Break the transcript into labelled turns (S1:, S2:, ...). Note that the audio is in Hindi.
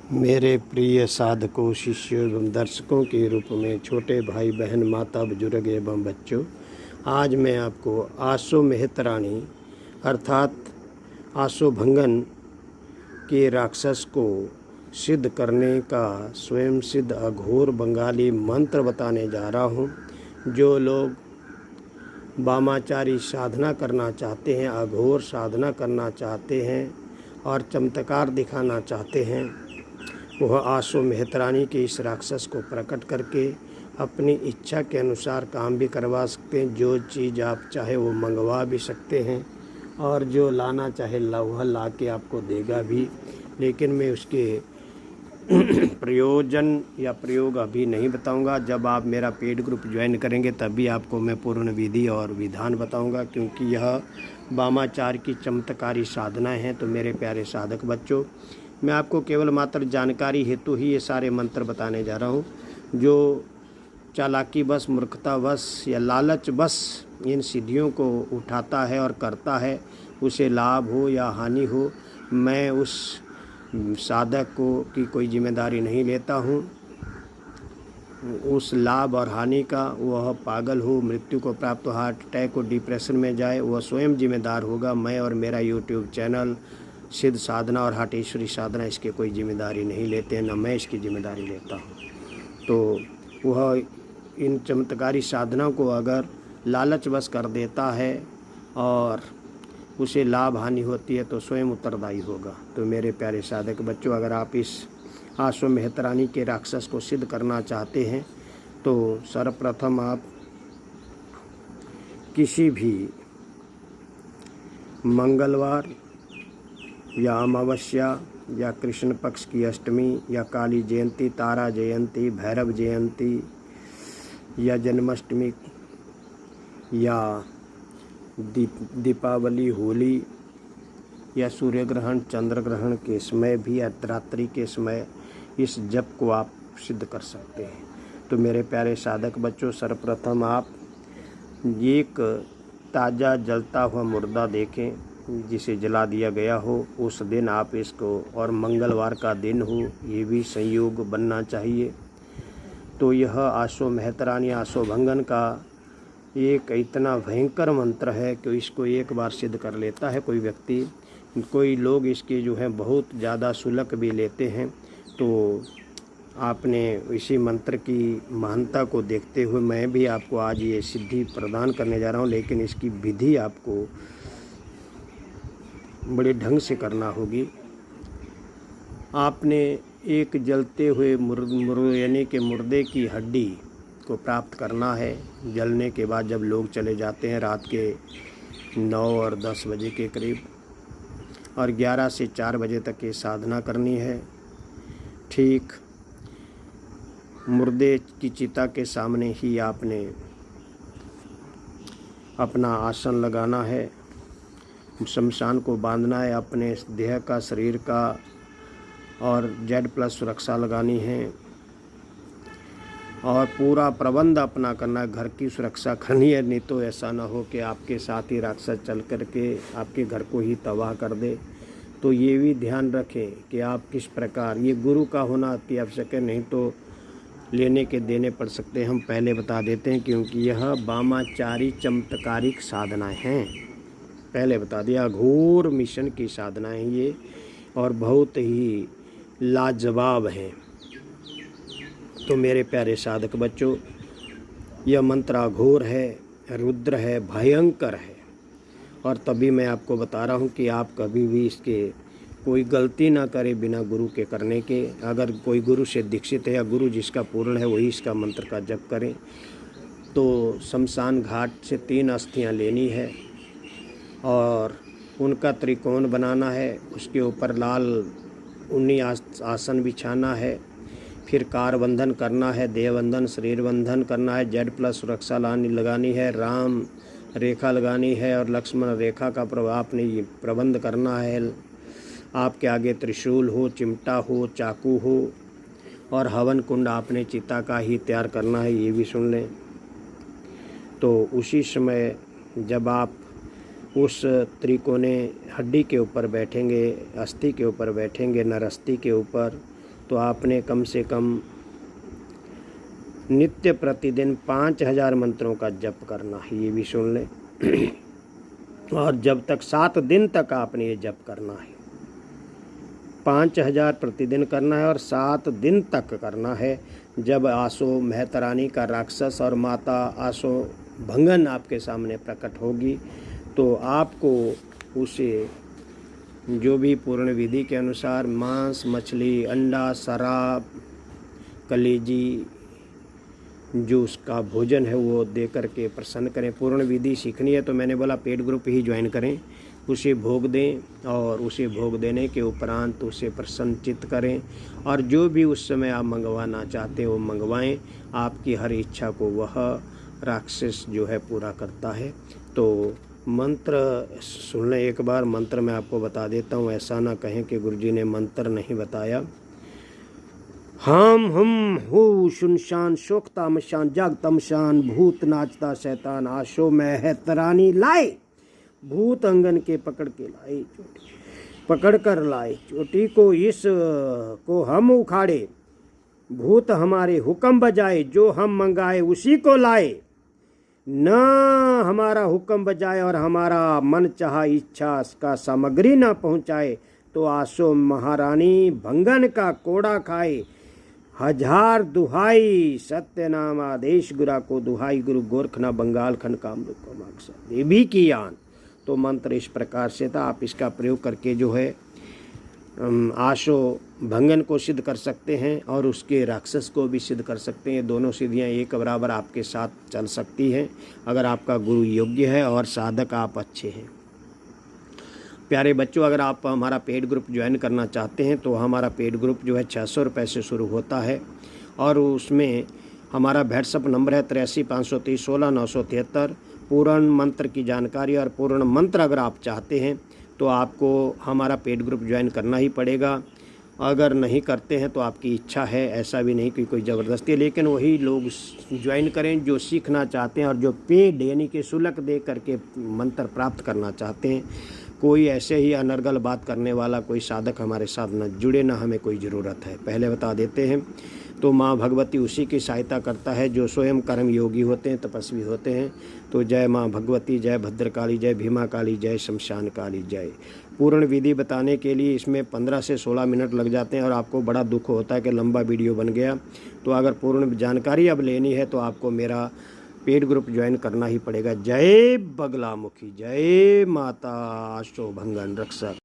S1: मेरे प्रिय साधकों, शिष्यों एवं दर्शकों के रूप में छोटे भाई बहन, माता, बुजुर्ग एवं बच्चों, आज मैं आपको आसो मेहतरानी अर्थात आसो भंगन के राक्षस को सिद्ध करने का स्वयं सिद्ध अघोर बंगाली मंत्र बताने जा रहा हूँ। जो लोग वामाचारी साधना करना चाहते हैं, अघोर साधना करना चाहते हैं और चमत्कार दिखाना चाहते हैं, वह आसो मेहतरानी के इस राक्षस को प्रकट करके अपनी इच्छा के अनुसार काम भी करवा सकते हैं। जो चीज़ आप चाहे वो मंगवा भी सकते हैं और जो लाना चाहे वह ला के आपको देगा भी। लेकिन मैं उसके प्रयोजन या प्रयोग अभी नहीं बताऊंगा। जब आप मेरा पेड ग्रुप ज्वाइन करेंगे तभी आपको मैं पूर्ण विधि और विधान बताऊंगा, क्योंकि यह वामाचार की चमत्कारी साधनाएं हैं। तो मेरे प्यारे साधक बच्चों, मैं आपको केवल मात्र जानकारी हेतु ही ये सारे मंत्र बताने जा रहा हूँ। जो चालाकी बस, मूर्खता बस या लालच बस इन सिद्धियों को उठाता है और करता है, उसे लाभ हो या हानि हो, मैं उस साधक को की कोई जिम्मेदारी नहीं लेता हूँ। उस लाभ और हानि का वह पागल हो, मृत्यु को प्राप्त हो, हार्ट अटैक हो, डिप्रेशन में जाए, वह स्वयं जिम्मेदार होगा। मैं और मेरा यूट्यूब चैनल सिद्ध साधना और हाटेश्वरी साधना इसके कोई जिम्मेदारी नहीं लेते हैं, न मैं इसकी जिम्मेदारी लेता हूँ। तो वह इन चमत्कारी साधना को अगर लालच बस कर देता है और उसे लाभ हानि होती है तो स्वयं उत्तरदायी होगा। तो मेरे प्यारे साधक बच्चों, अगर आप इस आसो मेहतरानी के राक्षस को सिद्ध करना चाहते हैं तो सर्वप्रथम आप किसी भी मंगलवार या अमावस्या या कृष्ण पक्ष की अष्टमी या काली जयंती, तारा जयंती, भैरव जयंती या जन्माष्टमी या दीपावली, होली या सूर्य ग्रहण, चंद्र ग्रहण के समय भी या रात्रि के समय इस जप को आप सिद्ध कर सकते हैं। तो मेरे प्यारे साधक बच्चों, सर्वप्रथम आप एक ताज़ा जलता हुआ मुर्दा देखें जिसे जला दिया गया हो, उस दिन आप इसको, और मंगलवार का दिन हो, ये भी संयोग बनना चाहिए। तो यह आसो मेहतरानी, आसो भंगन का एक इतना भयंकर मंत्र है कि इसको एक बार सिद्ध कर लेता है कोई व्यक्ति। कोई लोग इसके जो है बहुत ज़्यादा शुल्क भी लेते हैं। तो आपने इसी मंत्र की महानता को देखते हुए मैं भी आपको आज ये सिद्धि प्रदान करने जा रहा हूँ, लेकिन इसकी विधि आपको बड़े ढंग से करना होगी। आपने एक जलते हुए यानी कि मुर्दे की हड्डी को प्राप्त करना है। जलने के बाद जब लोग चले जाते हैं रात के 9 और 10 बजे के करीब, और 11 से 4 बजे तक ये साधना करनी है। ठीक मुर्दे की चिता के सामने ही आपने अपना आसन लगाना है, शमशान को बांधना है, अपने देह का, शरीर का, और Z+ सुरक्षा लगानी है और पूरा प्रबंध अपना करना है। घर की सुरक्षा करनी है, नहीं तो ऐसा ना हो कि आपके साथ ही राक्षस चल कर के आपके घर को ही तबाह कर दे। तो ये भी ध्यान रखें कि आप किस प्रकार, ये गुरु का होना अति आवश्यक है, नहीं तो लेने के देने पड़ सकते हैं। हम पहले बता देते हैं क्योंकि यह वामाचारी चमत्कारिक साधनाएं हैं, पहले बता दिया। घोर मिशन की साधनाएं हैं ये, और बहुत ही लाजवाब हैं। तो मेरे प्यारे साधक बच्चों, यह मंत्र घोर है, रुद्र है, भयंकर है। और तभी मैं आपको बता रहा हूँ कि आप कभी भी इसके कोई गलती ना करें बिना गुरु के करने के। अगर कोई गुरु से दीक्षित है या गुरु जिसका पूर्ण है वही इसका मंत्र का जप करें। तो शमशान घाट से 3 अस्थियाँ लेनी है और उनका त्रिकोण बनाना है, उसके ऊपर लाल ऊनी आसन बिछाना है, फिर कार बंधन करना है, देह बंधन, शरीर बंधन करना है, Z+ सुरक्षा लगानी है, राम रेखा लगानी है और लक्ष्मण रेखा का आपने प्रबंध करना है। आपके आगे त्रिशूल हो, चिमटा हो, चाकू हो, और हवन कुंड आपने चिता का ही तैयार करना है, ये भी सुन लें। तो उसी समय जब आप उस त्रिकोणे हड्डी के ऊपर बैठेंगे, अस्थि के ऊपर बैठेंगे, नर अस्थि के ऊपर, तो आपने कम से कम नित्य प्रतिदिन 5000 मंत्रों का जप करना है, ये भी सुन लें। और जब तक 7 दिन तक आपने ये जप करना है, 5000 प्रतिदिन करना है और 7 दिन तक करना है। जब आसो मेहतरानी का राक्षस और माता आसो भंगन आपके सामने प्रकट होगी तो आपको उसे जो भी पूर्ण विधि के अनुसार मांस, मछली, अंडा, शराब, कलेजी जो उसका भोजन है वो दे करके प्रसन्न करें। पूर्ण विधि सीखनी है तो मैंने बोला पेड ग्रुप ही ज्वाइन करें, उसे भोग दें और उसे भोग देने के उपरांत उसे प्रसन्नचित्त करें और जो भी उस समय आप मंगवाना चाहते हो मंगवाएं। आपकी हर इच्छा को वह राक्षस जो है पूरा करता है। तो मंत्र सुन लें एक बार। मंत्र मैं आपको बता देता हूँ, ऐसा ना कहें कि गुरुजी ने मंत्र नहीं बताया। हम हु शुनशान शोक तामशान जाग तमशान भूत नाचता शैतान आशो मेहतरानी लाए, भूत अंगन के पकड़ के लाए चोटी, पकड़ कर लाए चोटी को, इस को हम उखाड़े, भूत हमारे हुक्म बजाए, जो हम मंगाए उसी को लाए, न हमारा हुक्म बजाए और हमारा मन चाहा इच्छा का सामग्री न पहुँचाए तो आसो महारानी भंगन का कोड़ा खाए। 1000 दुहाई सत्य नाम आदेश गुरा को दुहाई, गुरु गोरखना बंगाल खंड कामरूप को माक्सा देवी की आन। तो मंत्र इस प्रकार से था। आप इसका प्रयोग करके जो है आशो भंगन को सिद्ध कर सकते हैं और उसके राक्षस को भी सिद्ध कर सकते हैं। दोनों सिद्धियां एक बराबर आपके साथ चल सकती हैं अगर आपका गुरु योग्य है और साधक आप अच्छे हैं। प्यारे बच्चों, अगर आप हमारा पेड ग्रुप ज्वाइन करना चाहते हैं तो हमारा पेड ग्रुप जो है 600 रुपये से शुरू होता है और उसमें हमारा व्हाट्सअप नंबर है 83 530 16 973। पूर्ण मंत्र की जानकारी और पूर्ण मंत्र अगर आप चाहते हैं तो आपको हमारा पेड ग्रुप ज्वाइन करना ही पड़ेगा। अगर नहीं करते हैं तो आपकी इच्छा है, ऐसा भी नहीं कि कोई ज़बरदस्ती है, लेकिन वही लोग ज्वाइन करें जो सीखना चाहते हैं और जो पेड यानी कि शुल्क दे करके मंत्र प्राप्त करना चाहते हैं। कोई ऐसे ही अनर्गल बात करने वाला कोई साधक हमारे साथ न जुड़े, ना हमें कोई ज़रूरत है, पहले बता देते हैं। तो माँ भगवती उसी की सहायता करता है जो स्वयं कर्म योगी होते हैं, तपस्वी होते हैं। तो जय माँ भगवती, जय भद्रकाली, जय भीमा काली, जय शमशान काली, जय। पूर्ण विधि बताने के लिए इसमें 15 से 16 मिनट लग जाते हैं और आपको बड़ा दुख होता है कि लंबा वीडियो बन गया। तो अगर पूर्ण जानकारी अब लेनी है तो आपको मेरा पेड ग्रुप ज्वाइन करना ही पड़ेगा। जय बगलामुखी, जय माता आशो भंगन रक्षक।